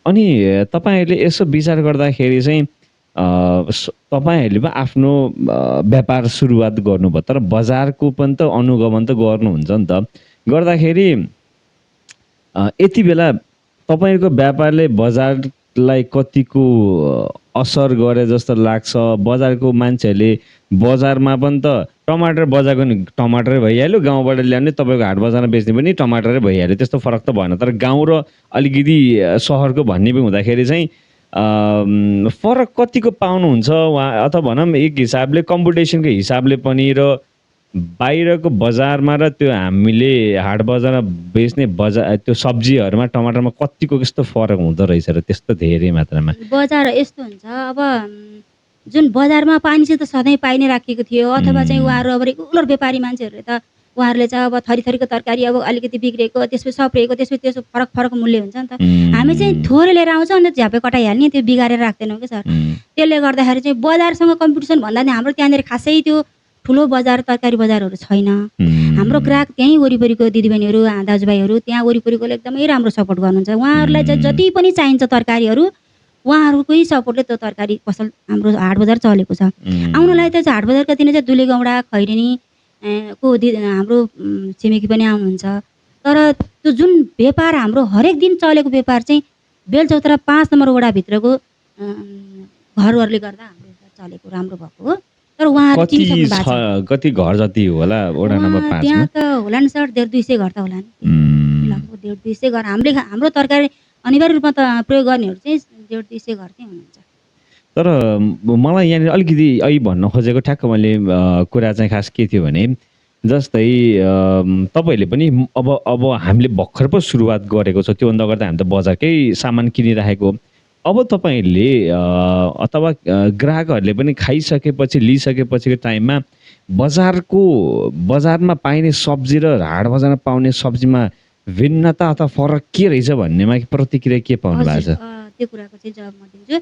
अनि तपाईँहरूले यसो विचार गर्दाखेरि चाहिँ तपाईँहरूले पो आफ्नो व्यापार सुरुवात गर्नुभयो, तर बजारको पनि त अनुगमन त गर्नुहुन्छ नि त। गर्दाखेरि यति बेला तपाईँको व्यापारले बजारलाई कतिको असर गरे जस्तो लाग्छ? बजारको मान्छेहरूले बजारमा पनि त टमाटर बजारको नि टमाटरै भइहाल्यो, गाउँबाट ल्याउने तपाईँको हाट बजारमा बेच्ने पनि टमाटरै भइहाल्यो, त्यस्तो फरक त भएन। तर गाउँ र अलिकति सहरको भन्ने पनि हुँदाखेरि चाहिँ फरक कतिको पाउनुहुन्छ वहाँ, अथवा भनौँ एक हिसाबले कम्पिटिसनको हिसाबले पनि र बाहिरको बजारमा र त्यो हामीले हाट बजारमा बेच्ने त्यो सब्जीहरूमा टमाटरमा कतिको कस्तो फरक हुँदो रहेछ र त्यस्तो धेरै मात्रामा? बजार यस्तो हुन्छ, अब जुन बजारमा पानी चाहिँ त सधैँ पाइ नै राखेको थियो, अथवा चाहिँ उहाँहरू अब रेगुलर व्यापारी मान्छेहरूले त उहाँहरूले चाहिँ अब थरीथरीको तरकारी अब अलिकति बिग्रेको, त्यसपछि सप्रिएको, त्यसपछि त्यसो फरक फरक मूल्य हुन्छ नि त। हामी चाहिँ थोरै लिएर आउँछौँ अन्त झ्यापै कटाइहाल्ने, त्यो बिगारेर राख्दैनौँ क्या सर। त्यसले गर्दाखेरि चाहिँ बजारसँग कम्पिटिसन भन्दा नि हाम्रो त्यहाँनिर खासै त्यो ठुलो बजार तरकारी बजारहरू छैन। हाम्रो ग्राहक त्यहीँ वरिपरिको दिदीबहिनीहरू दाजुभाइहरू त्यहाँ वरिपरिकोले एकदमै राम्रो सपोर्ट गर्नुहुन्छ। उहाँहरूलाई चाहिँ जति पनि चाहिन्छ तरकारीहरू उहाँहरूकै सपोर्टले त्यो तरकारी पसल हाम्रो हाट बजार चलेको छ। आउनलाई त हाट बजार कति नै चाहिँ दुलेगौँडा खैरेनी को हाम्रो छिमेकी पनि आउनुहुन्छ, तर त्यो जुन व्यापार हाम्रो हरेक दिन चलेको व्यापार चाहिँ बेलचौतारा 5 नम्बर वडाभित्रको घरहरूले गर्दा हाम्रो चलेको राम्रो भएको हो। तर उहाँहरू चिनिसक्नु भएको छ। कति घर जति होला वडा नम्बर 5 मा? त्यहाँ त होला नि सर 150-200 घर त होला नि। लगभग 150-200 घर हाम्रो तरकारी अनिवार्य रूपमा त प्रयोग गर्नेहरू चाहिँ 150-200 घर चाहिँ हुनुहुन्छ। तर मलाई यहाँनिर अलिकति अहिले भन्न खोजेको ठ्याक्क मैले कुरा चाहिँ खास के थियो भने जस्तै तपाईँहरूले पनि अब हामीले भर्खर पो सुरुवात गरेको छ, त्योभन्दा गर्दा हामी त बजारकै सामान किनिराखेको। अब तपाईँहरूले अथवा ग्राहकहरूले पनि खाइसकेपछि लिइसकेपछिको टाइममा बजारमा पाइने सब्जी र हाट बजारमा पाउने सब्जीमा भिन्नता अथवा फरक के रहेछ भन्नेमा प्रतिक्रिया के पाउनु भएको छ? त्यो कुराको चाहिँ जवाब म दिन्छु।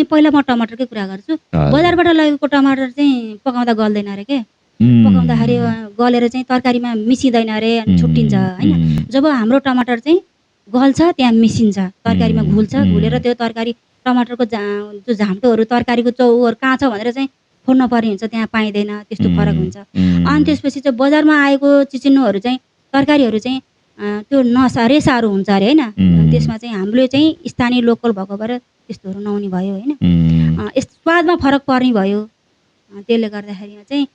पहिला म टमाटरकै कुरा गर्छु। बजारबाट लगेको टमाटर चाहिँ पकाउँदा गल्दैन अरे के, पकाउँदाखेरि गलेर चाहिँ तरकारीमा मिसिँदैन अरे, छुट्टिन्छ होइन। जब हाम्रो टमाटर चाहिँ गल्छ त्यहाँ मिसिन्छ, तरकारीमा घुल्छ, घुलेर त्यो तरकारी टमाटरको जो झाम्टोहरू तरकारीको चौहरू कहाँ छ भनेर चाहिँ फोड्न पर्ने हुन्छ, त्यहाँ पाइँदैन, त्यस्तो फरक हुन्छ। अनि त्यसपछि चाहिँ बजारमा आएको चिचिन्नुहरू चाहिँ तरकारीहरू चाहिँ त्यो नसाह्रै साह्रो हुन्छ अरे होइन। त्यसमा चाहिँ हामीले चाहिँ स्थानीय लोकल भएको भएर त्यस्तोहरू नहुने भयो होइन। स्वादमा फरक पर्ने भयो। त्यसले गर्दाखेरि चाहिँ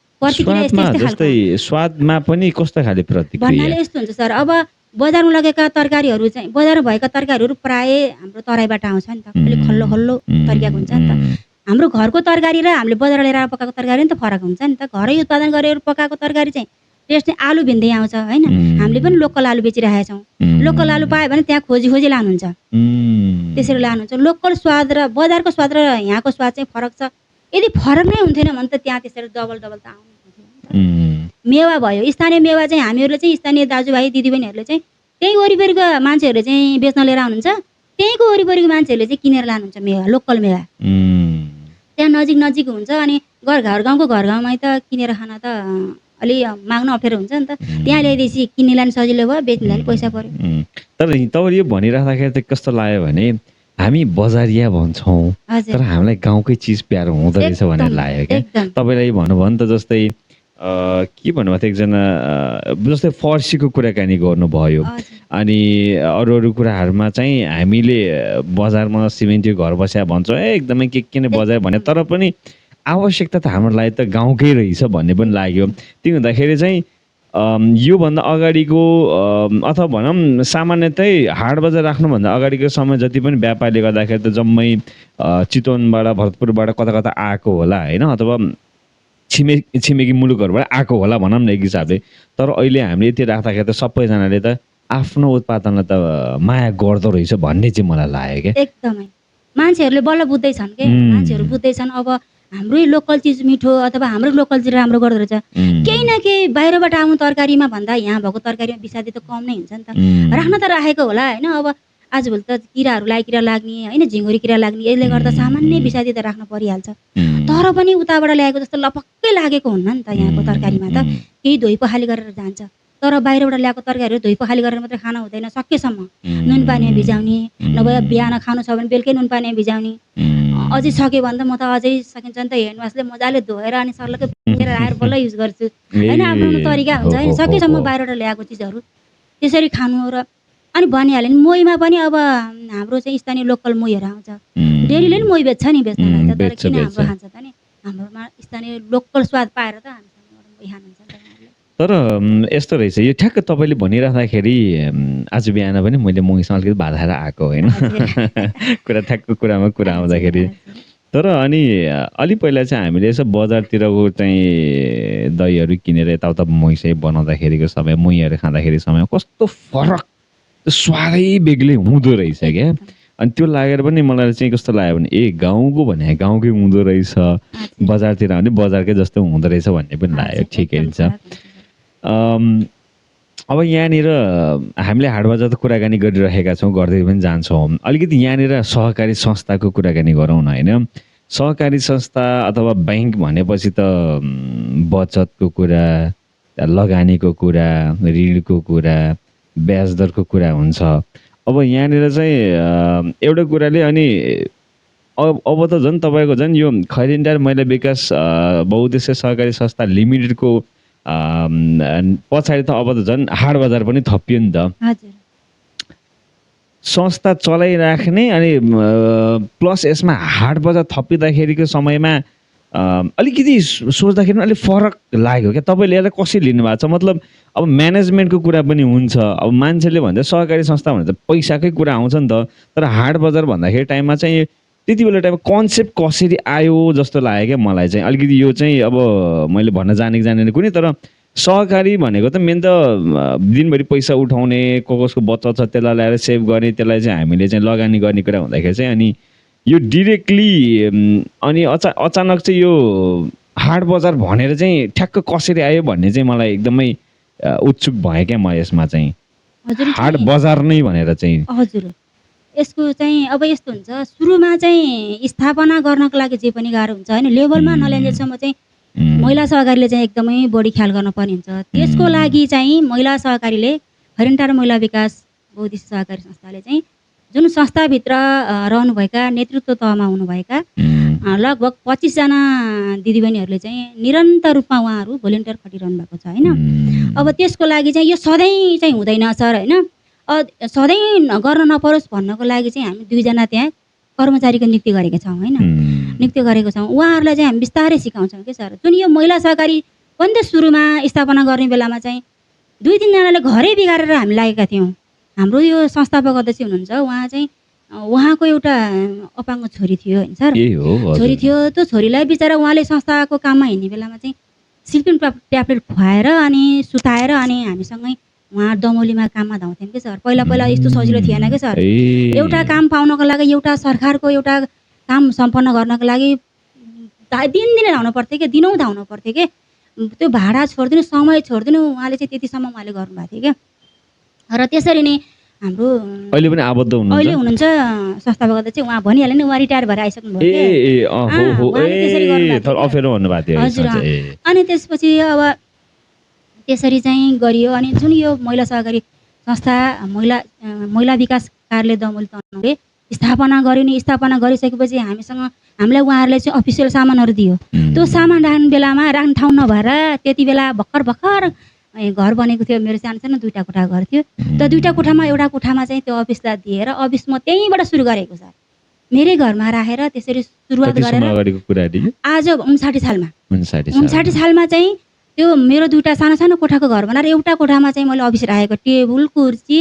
स्वादमा पनि कस्तो खाले प्रतिक्रिया भन्नाले यस्तो हुन्छ सर। अब बजारमा लगेका तरकारीहरू चाहिँ बजारमा भएका तरकारीहरू प्रायः हाम्रो तराईबाट आउँछ नि त, अलिक खल्लो खल्लो तरिकाको हुन्छ नि त। हाम्रो घरको तरकारी र हामीले बजार लिएर पकाएको तरकारी नि त फरक हुन्छ नि त। घरै उत्पादन गरेर पकाएको तरकारी चाहिँ टेस्ट चाहिँ आलु भिन्दै आउँछ होइन। हामीले पनि लोकल आलु बेचिरहेका छौँ। लोकल आलु पायो भने त्यहाँ खोजी लानुहुन्छ, त्यसरी लानुहुन्छ। लोकल स्वाद र बजारको स्वाद र यहाँको स्वाद चाहिँ फरक छ। यदि फरक नै हुन्थेन भने त त्यहाँ त्यसरी डबल त आउनु। मेवा भयो, स्थानीय मेवा चाहिँ हामीहरूले चाहिँ स्थानीय दाजुभाइ दिदीबहिनीहरूले चाहिँ त्यही वरिपरिको मान्छेहरूले चाहिँ बेच्न लिएर आउनुहुन्छ, त्यहीँको वरिपरिको मान्छेहरूले चाहिँ किनेर लानुहुन्छ मेवा, लोकल मेवा। त्यहाँ नजिक हुन्छ अनि गाउँको घर गाउँमै त किनेर खान त अलि माग्न अप्ठ्यारो हुन्छ नि त। त्यहाँ ल्याइदिएपछि किन्नेलाई पनि सजिलो भयो, बेच्नेलाई पनि पैसा पर्यो। तर तपाईँले यो भनिराख्दाखेरि त कस्तो लाग्यो भने हामी बजारिया भन्छौँ तर हामीलाई गाउँकै चिज प्यारो हुँदो रहेछ भनेर लाग्यो क्या। तपाईँलाई भन्नुभयो नि त, जस्तै के भन्नुभएको थियो एकजना, जस्तै फर्सीको कुराकानी गर्नुभयो। अनि अरू कुराहरूमा चाहिँ हामीले बजारमा सिमेन्टी घर बस्या भन्छौँ, एकदमै के नै बजायो भने, तर पनि आवश्यकता त हाम्रो लागि त गाउँकै रहेछ भन्ने पनि लाग्यो। त्यो हुँदाखेरि चाहिँ योभन्दा अगाडिको अथवा भनौँ सामान्यतै हाट बजार राख्नुभन्दा अगाडिको समय जति पनि व्यापारले गर्दाखेरि त जम्मै चितवनबाट भरतपुरबाट कता कता आएको होला होइन, अथवा छिमेकी मुलुकहरूबाट आएको होला भनौँ न एक हिसाबले। तर अहिले हामीले यति राख्दाखेरि त सबैजनाले त आफ्नो उत्पादनलाई त माया गर्दो रहेछ भन्ने चाहिँ मलाई लाग्यो क्या। एकदमै मान्छेहरूले बल्ल बुझ्दैछन् के, मान्छेहरू बुझ्दैछन् अब हाम्रै लोकल चिज मिठो अथवा हाम्रो लोकल चिज राम्रो गर्दो रहेछ। केही न केही बाहिरबाट आउनु तरकारीमा भन्दा यहाँ भएको तरकारीमा विषादी त कम नै हुन्छ नि त। राख्न त राखेको होला होइन। अब आजभोलि त किराहरू किरा लाग्ने होइन, झिङ्गुरी किरा लाग्ने, यसले गर्दा सामान्य विषादी त राख्न परिहाल्छ। तर पनि उताबाट ल्याएको जस्तो लपक्कै लागेको हुन्न नि त। यहाँको तरकारीमा त केही धोइ पखाली गरेर जान्छ, तर बाहिरबाट ल्याएको तरकारीहरू धोइ पखाली गरेर मात्रै खान हुँदैन, सकेसम्म नुन पानीमा भिजाउने, नभए बिहान खानु छ भने बेलुकै नुन पानीमा भिजाउने। अझै सक्यो भने त म त अझै सकिन्छ नि त ह्यान्ड वासले मजाले धोएर अनि सर्लक्कै फिटेर राखेर बल्ल युज गर्छु होइन। आफ्नो आफ्नो तरिका हुन्छ होइन। सकेसम्म बाहिरबाट ल्याएको चिजहरू त्यसरी खानु। र अनि भनिहाल्यो नि मोहीमा पनि अब हाम्रो चाहिँ स्थानीय लोकल मोहीहरू आउँछ, डेरीले नि मोही बेच्छ नि बेच्नलाई त, तर किन हाम्रो खान्छ त नि? हाम्रोमा स्थानीय लोकल स्वाद पाएर त हामीसँग मोही खानुहुन्छ नि त उहाँहरूले। तर यस्तो रहेछ, यो ठ्याक्क तपाईँले भनिराख्दाखेरि आज बिहान पनि मैले मसँग अलिकति भात खाएर आएको होइन कुरा ठ्याक्क कुरामा कुरा आउँदाखेरि। तर अनि अलि पहिला चाहिँ हामीले यसो बजारतिरको चाहिँ दहीहरू किनेर यताउता मही बनाउँदाखेरिको समय, मोहीहरू खाँदाखेरि समय कस्तो फरक, स्वादै बेग्लै हुँदो रहेछ क्या। अनि त्यो लागेर पनि मलाई चाहिँ कस्तो लाग्यो भने गाउँको भने गाउँकै हुँदो रहेछ, बजारतिर भने बजारकै जस्तो हुँदो रहेछ भन्ने पनि लाग्यो। ठिकै छ। अब यहाँनिर हामीले हाट बजार त कुराकानी गरिरहेका छौँ, गर्दै पनि जान्छौँ। अलिकति यहाँनिर सहकारी संस्थाको कुराकानी गरौँ न होइन। सहकारी संस्था अथवा ब्याङ्क भनेपछि त बचतको कुरा, लगानीको कुरा, ऋणको कुरा, ब्याज दरको कुरा हुन्छ। अब यहाँनिर चाहिँ एउटा कुराले अनि अब त झन् तपाईँको झन् यो खैरिन्डार महिला विकास बहुउद्देश्य सहकारी संस्था लिमिटेडको पछाडि त अब त झन् हाट बजार पनि थपियो नि त। संस्था चलाइराख्ने अनि प्लस यसमा हाट बजार थपिँदाखेरिको समयमा अलिकति सोच्दाखेरि अलिक फरक लाग्यो क्या। तपाईँले यसलाई कसरी लिनुभएको छ? मतलब अब म्यानेजमेन्टको कुरा पनि हुन्छ। अब मान्छेले भन्दा सहकारी संस्था भने त पैसाकै कुरा आउँछ नि त। तर हाट बजार भन्दाखेरि टाइममा चाहिँ त्यति बेला टाइममा कन्सेप्ट कसरी आयो जस्तो लाग्यो क्या मलाई चाहिँ। अलिकति यो चाहिँ अब मैले भन्न जानेको कुनै, तर सहकारी भनेको त मेन त दिनभरि पैसा उठाउने, कसको बचत छ त्यसलाई ल्याएर सेभ गर्ने, त्यसलाई चाहिँ हामीले चाहिँ लगानी गर्ने कुरा हुँदाखेरि चाहिँ अनि यो डिरेक्टली अनि अचानक चाहिँ यो हाट बजार भनेर चाहिँ ठ्याक्क कसरी आयो भन्ने चाहिँ मलाई एकदमै उत्सुक भएँ क्या म यसमा चाहिँ। हाट बजार नै भनेर चाहिँ। हजुर, यसको चाहिँ अब यस्तो हुन्छ, सुरुमा चाहिँ स्थापना गर्नको लागि जे पनि गाह्रो हुन्छ होइन। लेभलमा नल्याइन्जेलसम्म चाहिँ महिला सहकारीले चाहिँ एकदमै बढी ख्याल गर्नुपर्ने हुन्छ। त्यसको लागि चाहिँ महिला सहकारीले खैरिन्डार महिला विकास बहुउद्देश्य सहकारी संस्थाले चाहिँ जुन संस्थाभित्र रहनुभएका नेतृत्व तहमा हुनुभएका लगभग 25 जना दिदीबहिनीहरूले चाहिँ निरन्तर रूपमा उहाँहरू भोलिन्टियर खटिरहनु भएको छ होइन। अब त्यसको लागि चाहिँ यो सधैँ चाहिँ हुँदैन सर होइन। सधैँ गर्न नपरोस् भन्नको लागि चाहिँ हामी 2 जना त्यहाँ कर्मचारीको नियुक्ति गरेका छौँ होइन। नियुक्ति गरेको छौँ। उहाँहरूलाई चाहिँ हामी बिस्तारै सिकाउँछौँ कि सर। जुन यो महिला सहकारी पनि त सुरुमा स्थापना गर्ने बेलामा चाहिँ 2-3 जनाले घरै बिगारेर हामी लागेका थियौँ। हाम्रो यो संस्थापक अध्यक्ष हुनुहुन्छ, उहाँ चाहिँ उहाँको एउटा अपाङ्ग छोरी थियो होइन सर। छोरी थियो, त्यो छोरीलाई बिचरा उहाँले संस्थाको काममा हिँड्ने बेलामा चाहिँ सिल्पिन ट्याब्लेट खुवाएर अनि सुताएर अनि हामीसँगै उहाँ दमौलीमा काममा धाउँथ्यौँ कि सर। पहिला यस्तो सजिलो थिएन कि सर। एउटा काम पाउनको लागि, एउटा सरकारको एउटा काम सम्पन्न गर्नको लागि दिनै धाउनु पर्थ्यो कि, दिनौँ धाउनु पर्थ्यो कि। त्यो भाडा छोडिदिनु, समय छोडिदिनु, उहाँले चाहिँ त्यतिसम्म उहाँले गर्नुभएको थियो क्या। र त्यसरी नै हाम्रो अहिले पनि आबद्ध हुनुहुन्छ। अहिले हुनुहुन्छ संस्थापक अध्यक्ष। उहाँ भनिहाल्यो नि, उहाँ रिटायर भएर आइसक्नु भयो। हजुर। अनि त्यसपछि अब त्यसरी चाहिँ गरियो। अनि जुन यो महिला सहकारी संस्था महिला विकास कार्यालय दमौली तनहुँले स्थापना गर्यो नि। स्थापना गरिसकेपछि हामीलाई उहाँहरूले चाहिँ अफिसियल सामानहरू दियो। त्यो सामान राख्ने बेलामा राख्ने ठाउँ नभएर त्यति बेला भर्खर घर बनेको थियो। मेरो सानो 2टा कोठा घर थियो। त्यो 2टा कोठामा एउटा कोठामा चाहिँ त्यो अफिसलाई दिएर अफिस म त्यहीँबाट सुरु गरेको सर। मेरै घरमा राखेर त्यसरी सुरुवात गरेर आज 59 सालमा 59 सालमा चाहिँ त्यो मेरो 2टा सानो कोठाको घर बनाएर एउटा कोठामा चाहिँ मैले अफिस राखेको, टेबुल कुर्सी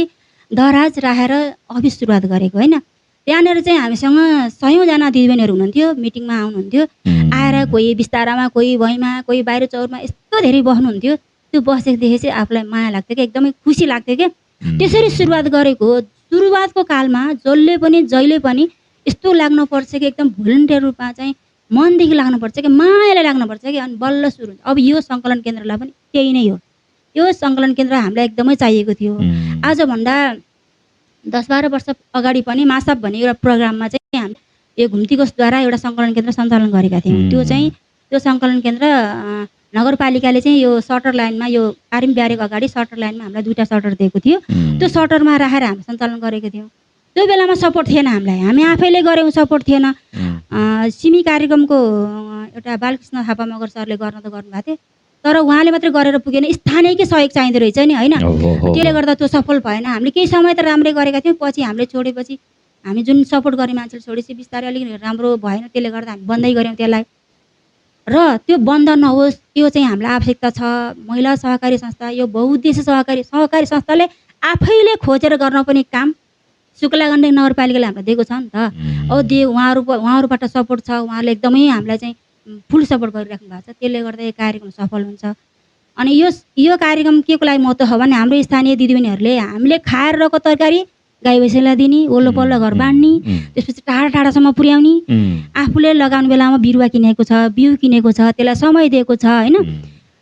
दराज राखेर अफिस सुरुवात गरेको होइन। त्यहाँनिर चाहिँ हामीसँग 100 जना दिदीबहिनीहरू हुनुहुन्थ्यो, मिटिङमा आउनुहुन्थ्यो। आएर कोही बिस्तारामा, कोही भुइँमा, कोही बाहिर चौरमा, यस्तो धेरै बस्नुहुन्थ्यो। त्यो बसेकोदेखि चाहिँ आफूलाई माया लाग्थ्यो कि, एकदमै खुसी लाग्थ्यो कि। त्यसरी सुरुवात गरेको। सुरुवातको कालमा जहिले पनि यस्तो लाग्नुपर्छ कि एकदम भोलिन्टियर रूपमा चाहिँ मनदेखि लाग्नुपर्छ कि, मायाले लाग्नुपर्छ कि, अनि बल्ल सुरु हुन्छ। अब यो सङ्कलन केन्द्रलाई पनि त्यही नै हो। यो सङ्कलन केन्द्र हामीलाई एकदमै चाहिएको थियो। आजभन्दा 10-12 वर्ष अगाडि पनि मासाप भन्ने एउटा प्रोग्राममा चाहिँ हामी यो घुम्ती कोषद्वारा एउटा सङ्कलन केन्द्र सञ्चालन गरेका थियौँ। त्यो सङ्कलन केन्द्र नगरपालिकाले चाहिँ यो सटर लाइनमा यो आर्मी ब्यारेक अगाडि सटर लाइनमा हामीलाई 2टा सटर दिएको थियो। त्यो सटरमा राखेर हामी सञ्चालन गरेको थियौँ। त्यो बेलामा सपोर्ट थिएन हामीलाई, हामी आफैले गऱ्यौँ, सपोर्ट थिएन। सिमी कार्यक्रमको एउटा बालकृष्ण थापा मगर सरले गर्न त गर्नुभएको थियो, तर उहाँले मात्रै गरेर पुगेन, स्थानीयकै सहयोग चाहिँदो रहेछ नि होइन। त्यसले गर्दा त्यो सफल भएन। हामीले केही समय त राम्रै गरेका थियौँ, पछि हामीले छोडेपछि हामी जुन सपोर्ट गर्ने मान्छेले छोडेपछि बिस्तारै अलिक राम्रो भएन, त्यसले गर्दा हामी बन्दै गऱ्यौँ त्यसलाई। र त्यो बन्द नहोस्, त्यो चाहिँ हामीलाई आवश्यकता छ। महिला सहकारी संस्था, यो बहुउद्देश्य सहकारी संस्थाले आफैले खोजेर गर्न पनि काम शुक्ला गण्डकी नगरपालिकाले हामीलाई दिएको छ नि त। उहाँहरूबाट सपोर्ट छ, उहाँहरूले एकदमै हामीलाई चाहिँ फुल सपोर्ट गरिराख्नु भएको छ। त्यसले गर्दा यो कार्यक्रम सफल हुन्छ। अनि यो कार्यक्रम के को लागि महत्त्व छ भने हाम्रो स्थानीय दिदीबहिनीहरूले हामीले खाएर रहेको तरकारी गाई भैँसीलाई दिने, वल्लो पल्लो घर बाँड्ने, त्यसपछि टाढा टाढासम्म पुर्याउने, आफूले लगाउने बेलामा बिरुवा किनेको छ, बिउ किनेको छ, त्यसलाई समय दिएको छ होइन।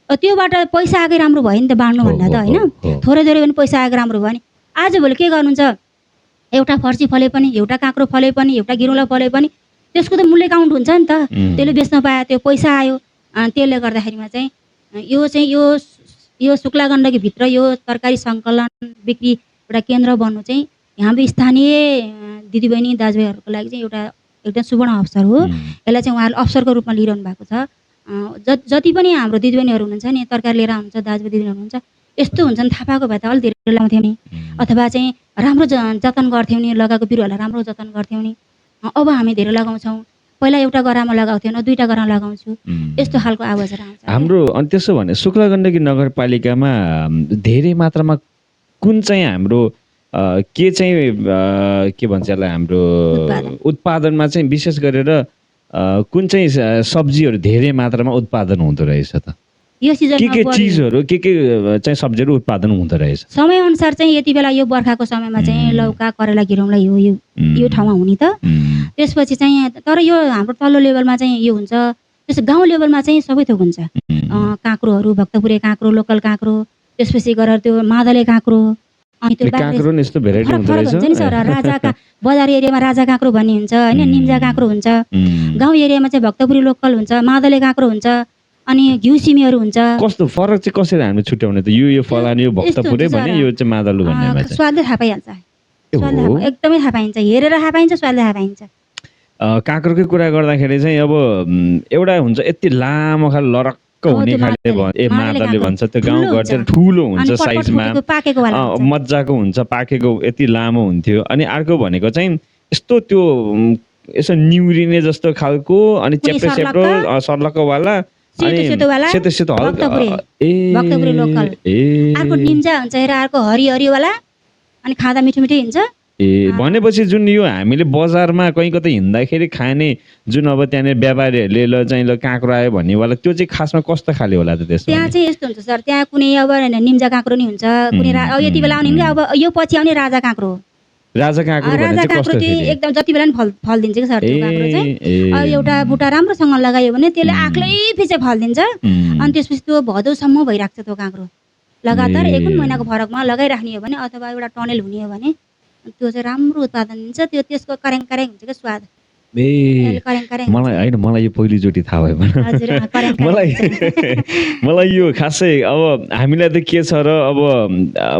त्योबाट पैसा आएकै राम्रो भयो नि त बाँड्नु भन्दा त होइन। थोरै थोरै पनि पैसा आएको राम्रो भयो नि। आजभोलि के गर्नुहुन्छ, एउटा फर्सी फले पनि, एउटा काँक्रो फले पनि, एउटा गिरौँला फले पनि त्यसको त मूल्य काउन्ट हुन्छ नि त। त्यसले बेच्न पायो, त्यो पैसा आयो। त्यसले गर्दाखेरिमा चाहिँ यो शुक्ला गण्डकीभित्र यो तरकारी सङ्कलन बिक्री एउटा केन्द्र बन्नु चाहिँ हाम्रो स्थानीय दिदीबहिनी दाजुभाइहरूको लागि चाहिँ एउटा एकदम सुवर्ण अवसर हो। यसलाई चाहिँ उहाँहरूले अवसरको रूपमा लिइरहनु भएको छ। जति पनि हाम्रो दिदीबहिनीहरू हुनुहुन्छ नि, तरकारी लिएर आउनुहुन्छ, दाजुभाइ दिदीबहिनीहरू हुनुहुन्छ, यस्तो हुन्छ नि, थाहा पाएको भए त अलिक धेरै लगाउँथ्यौँ नि, अथवा चाहिँ राम्रो जतन गर्थ्यौँ नि, लगाएको बिरुवालाई राम्रो जतन गर्थ्यौँ नि। अब हामी धेरै लगाउँछौँ, पहिला एउटा गरामा लगाउँथ्यौँ, 2टा गरामा लगाउँछु, यस्तो खालको आवाजहरू आउँछ हाम्रो। अनि त्यसो भने शुक्ला गण्डकी नगरपालिकामा धेरै मात्रामा कुन चाहिँ हाम्रो के चाहिँ के भन्छ यसलाई, हाम्रो उत्पादनमा चाहिँ विशेष गरेर कुन चाहिँ सब्जीहरू धेरै मात्रामा उत्पादन हुँदो रहेछ त? यो सिजनमा के चिजहरू के चाहिँ सब्जीहरू उत्पादन हुँदो रहेछ? समयअनुसार चाहिँ यति बेला यो बर्खाको समयमा चाहिँ लौका, करेला, गिरौँला यो ठाउँमा हुने त। त्यसपछि चाहिँ तर यो हाम्रो तल्लो लेभलमा चाहिँ यो हुन्छ। त्यसो गाउँ लेभलमा चाहिँ सबै थोक हुन्छ। काँक्रोहरू, भक्तपुरे काँक्रो, लोकल काँक्रो, त्यसपछि गरेर त्यो मादले काँक्रो, अनि त्यो काँक्रो नि यस्तो भेराइटी हुँदो रहेछ नि सर। बजार एरियामा राजा काँक्रो भन्ने हुन्छ होइन, निम्जा काँक्रो हुन्छ। गाउँ एरियामा चाहिँ भक्तपुरी लोकल हुन्छ, मादले काँक्रो हुन्छ, अनि घिउ सिमीहरू हुन्छ। कस्तो फरक चाहिँ कसरी हामीले छुट्याउने त? यो फलानी, यो भक्तपुरे भने, यो चाहिँ मादलु भन्नेमा चाहिँ स्वादले थाहा पाइहाल्छ, एकदमै थाहा पाइन्छ, हेरेर थाहा पाइन्छ, स्वादले थाहा पाइन्छ। काँक्रोकै कुरा गर्दाखेरि चाहिँ अब एउटा हुन्छ यति लामो खाले लरक्क हुने खाले मादलले भन्छ, त्यो गाउँ घरतिर ठुलो हुन्छ साइजमा, मजाको हुन्छ, पाकेको यति लामो हुन्थ्यो। अनि अर्को भनेको चाहिँ यस्तो त्यो यसो निउरिने जस्तो खालको, अनि चेप्टो सेप्टो सर्लक्कवाला, सेतो सेतो भक्तपुरे लोकल। अर्को निम्जा हुन्छ, अर्को हरिहरिवाला, अनि खाँदा मिठो मिठै हुन्छ। भनेपछि जुन यो हामीले बजारमा कहीँ कतै हिँड्दाखेरि खाने जुन अब त्यहाँनिर व्यापारीहरूले ल चाहिँ ल काँक्रो आयो भन्नेवाला, त्यो चाहिँ खासमा कस्तो खाले होला त? त्यसमा त्यहाँ चाहिँ यस्तो हुन्छ सर, त्यहाँ कुनै अब निम्जा काँक्रो नि हुन्छ, कुनै यति बेला आउने अब यो पछि आउने राजा काँक्रो। राजा काँक्रो चाहिँ एकदम जति बेला नि फल दिन्छ कि सर त्यो काँक्रो चाहिँ। अब एउटा बुटा राम्रोसँग लगायो भने त्यसले आँख्लै पछि फल दिन्छ। अनि त्यसपछि त्यो भदौसम्म भइराख्छ त्यो काँक्रो। लगातार 1 महिनाको फरकमा लगाइराख्ने हो भने, अथवा एउटा टनेल हुने हो भने त्यो चाहिँ राम्रो उत्पादन दिन्छ। त्यो त्यसको करेङ करेङ हुन्छ क्या स्वाद। मलाई यो पहिलोचोटि थाहा भयो। मलाई यो खासै अब हामीलाई त के छ र, अब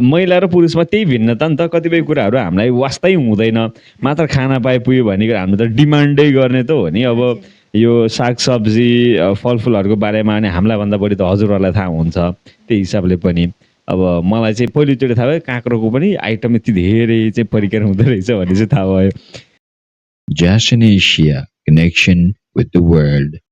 महिला र पुरुषमा त्यही भिन्नता नि त। कतिपय कुराहरू हामीलाई वास्तै हुँदैन, मात्र खाना पाए पुग्यो भने हामी त डिमान्डै गर्ने त हो नि। अब यो सागसब्जी फलफुलहरूको बारेमा अनि हामीलाई भन्दा बढी त हजुरहरूलाई थाहा हुन्छ, त्यही हिसाबले पनि अब मलाई चाहिँ पहिलोचोटि थाहा भयो काँक्रोको पनि आइटम यति धेरै चाहिँ परिकार हुँदो रहेछ भन्ने चाहिँ थाहा भयो। Just in Asia, connection with the world.